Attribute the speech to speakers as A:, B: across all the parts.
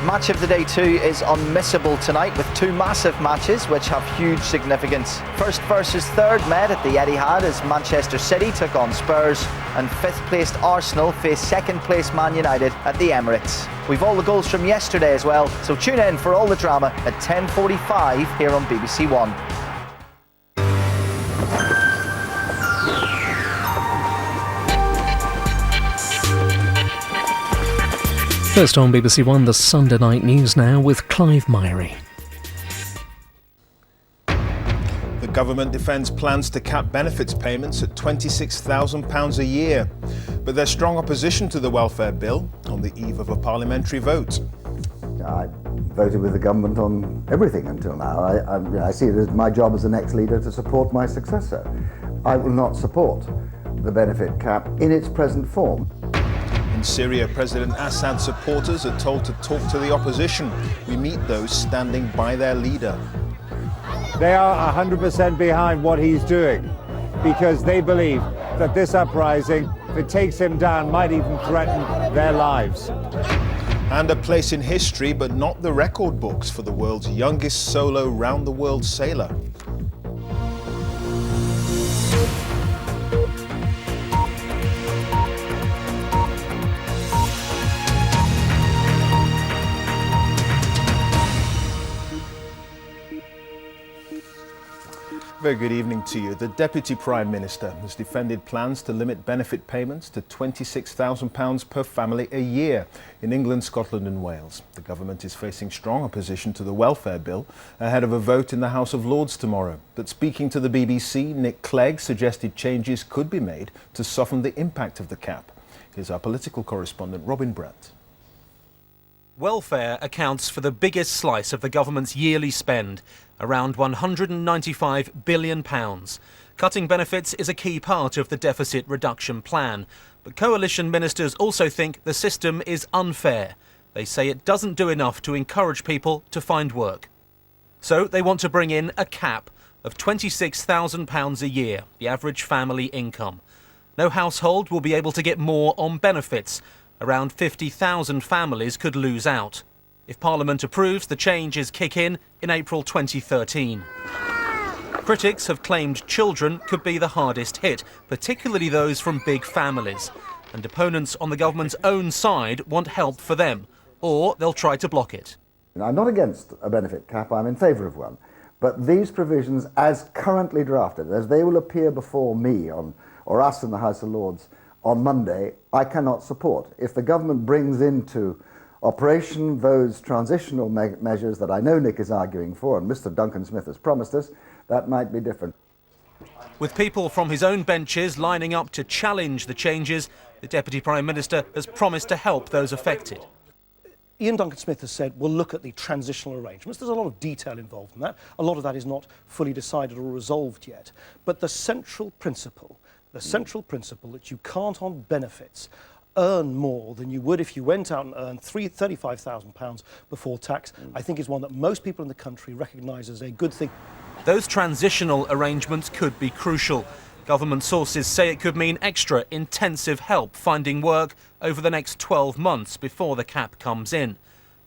A: Match of the day 2 is unmissable tonight with two massive matches which have huge significance. First versus third met at the Etihad as Manchester City took on Spurs and 5th placed Arsenal face 2nd place Man United at the Emirates. We've all the goals from yesterday as well, so tune in for all the drama at 10:45 here on BBC One.
B: First on BBC One, the Sunday night news now with Clive Myrie.
C: The government defends plans to cap benefits payments at £26,000 a year. But there's strong opposition to the welfare bill on the eve of a parliamentary vote.
D: I voted with the government on everything until now. I see it as my job as the next leader to support my successor. I will not support the benefit cap in its present form.
C: In Syria, President Assad supporters are told to talk to the opposition. We meet those standing by their leader.
E: They are 100% behind what he's doing because they believe that this uprising, if it takes him down, might even threaten their lives.
C: And a place in history, but not the record books, for the world's youngest solo round-the-world sailor. Very good evening to you. The Deputy Prime Minister has defended plans to limit benefit payments to £26,000 per family a year in England, Scotland and Wales. The government is facing strong opposition to the welfare bill ahead of a vote in the House of Lords tomorrow. But speaking to the BBC, Nick Clegg suggested changes could be made to soften the impact of the cap. Here's our political correspondent, Robin Brandt.
F: Welfare accounts for the biggest slice of the government's yearly spend, around £195 billion. Cutting benefits is a key part of the deficit reduction plan. But coalition ministers also think the system is unfair. They say it doesn't do enough to encourage people to find work. So they want to bring in a cap of £26,000 a year, the average family income. No household will be able to get more on benefits. Around 50,000 families could lose out. If Parliament approves, the changes kick in April 2013. Critics have claimed children could be the hardest hit, particularly those from big families. And opponents on the government's own side want help for them, or they'll try to block it.
D: I'm not against a benefit cap, I'm in favour of one. But these provisions, as currently drafted, as they will appear before me or us in the House of Lords on Monday, I cannot support. If the government brings into operation those transitional measures that I know Nick is arguing for, and Mr. Duncan Smith has promised us, that might be different.
F: With people from his own benches lining up to challenge the changes, the Deputy Prime Minister has promised to help those affected.
G: Ian Duncan Smith has said we'll look at the transitional arrangements. There's a lot of detail involved in that. A lot of that is not fully decided or resolved yet. But the central principle that you can't on benefits earn more than you would if you went out and earned £35,000 before tax, I think is one that most people in the country recognise as a good thing.
F: Those transitional arrangements could be crucial. Government sources say it could mean extra intensive help finding work over the next 12 months before the cap comes in.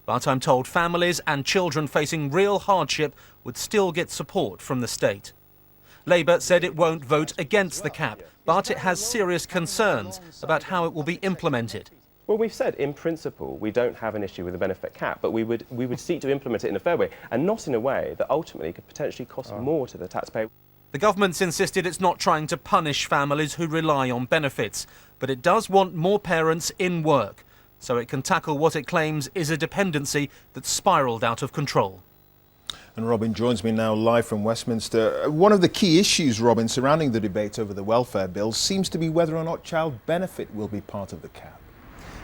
F: But I'm told families and children facing real hardship would still get support from the state. Labour said it won't vote against the cap, but it has serious concerns about how it will be implemented.
H: Well, we've said, in principle, we don't have an issue with the benefit cap, but we would seek to implement it in a fair way, and not in a way that ultimately could potentially cost more to the taxpayer.
F: The government's insisted it's not trying to punish families who rely on benefits, but it does want more parents in work, so it can tackle what it claims is a dependency that's spiralled out of control.
C: And Robin joins me now live from Westminster. One of the key issues, Robin, surrounding the debate over the welfare bill seems to be whether or not child benefit will be part of the cap.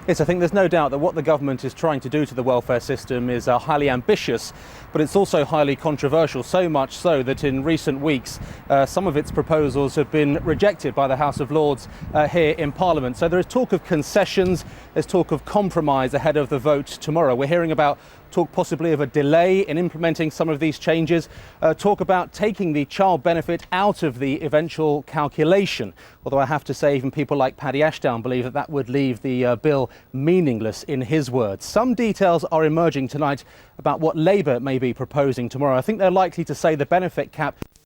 I: Yes, I think there's no doubt that what the government is trying to do to the welfare system is highly ambitious, but it's also highly controversial, so much so that in recent weeks some of its proposals have been rejected by the House of Lords here in Parliament. So there is talk of concessions, there's talk of compromise ahead of the vote tomorrow. We're hearing about talk possibly of a delay in implementing some of these changes, talk about taking the child benefit out of the eventual calculation. Although I have to say even people like Paddy Ashdown believe that that would leave the bill meaningless, in his words. Some details are emerging tonight about what Labour may be proposing tomorrow. I think they're likely to say the benefit cap